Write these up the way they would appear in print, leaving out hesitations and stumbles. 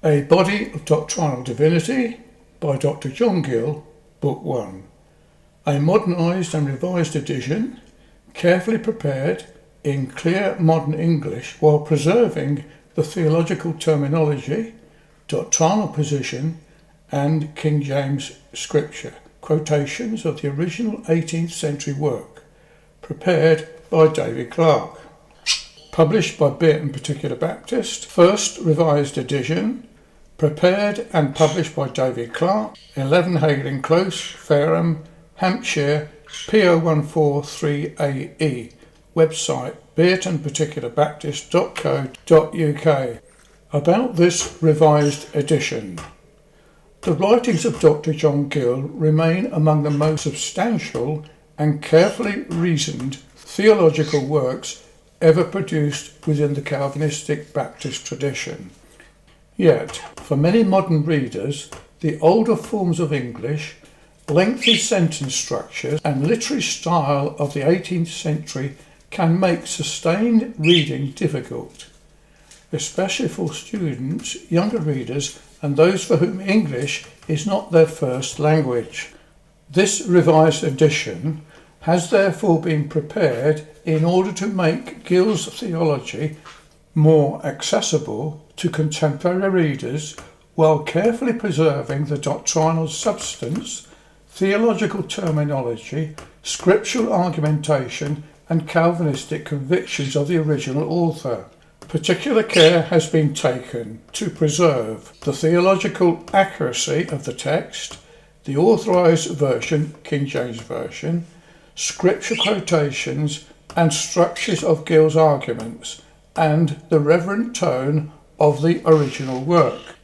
A Body of Doctrinal Divinity by Dr. John Gill, Book 1. A modernised and revised edition, carefully prepared in clear modern English while preserving the theological terminology, doctrinal position and King James scripture, quotations of the original 18th century work, prepared by David Clark. Published by Beaton Particular Baptist, first revised edition, prepared and published by David Clark, 11 Hayling Close, Fareham, Hampshire, PO143AE. Website beatonparticularbaptist.co.uk. About this revised edition. The writings of Dr. John Gill remain among the most substantial and carefully reasoned theological works ever produced within the Calvinistic Baptist tradition. Yet, for many modern readers, the older forms of English, lengthy sentence structures and literary style of the 18th century can make sustained reading difficult, especially for students, younger readers and those for whom English is not their first language. This revised edition has therefore been prepared in order to make Gill's theology more accessible to contemporary readers while carefully preserving the doctrinal substance, theological terminology, scriptural argumentation and Calvinistic convictions of the original author. Particular care has been taken to preserve the theological accuracy of the text, the authorized version, King James Version, scripture quotations and structures of Gill's arguments, and the reverent tone of the original work.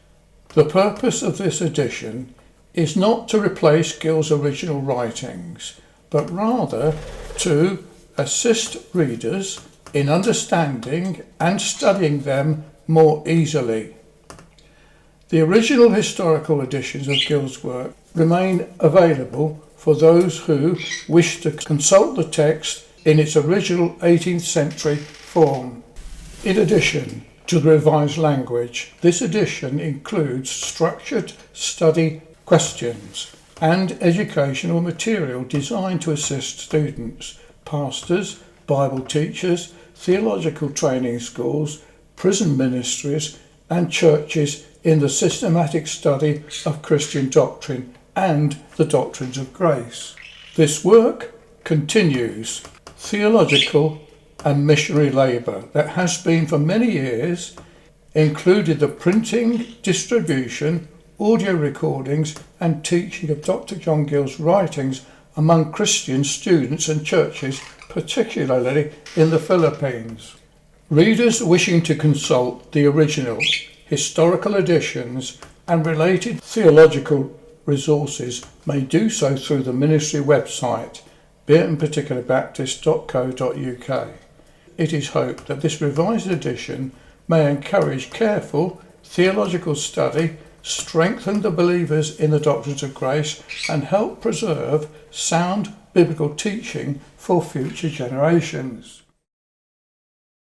The purpose of this edition is not to replace Gill's original writings, but rather to assist readers in understanding and studying them more easily. The original historical editions of Gill's work remain available for those who wish to consult the text in its original 18th century form. In addition to the revised language, this edition includes structured study questions and educational material designed to assist students, pastors, Bible teachers, theological training schools, prison ministries and churches in the systematic study of Christian doctrine and the doctrines of grace. This work continues theological and missionary labour that has been for many years, included the printing, distribution, audio recordings and teaching of Dr. John Gill's writings among Christian students and churches, particularly in the Philippines. Readers wishing to consult the original historical editions and related theological resources may do so through the ministry website beatonparticularbaptist.co.uk. It is hoped that this revised edition may encourage careful theological study, strengthen the believers in the doctrines of grace, and help preserve sound biblical teaching for future generations.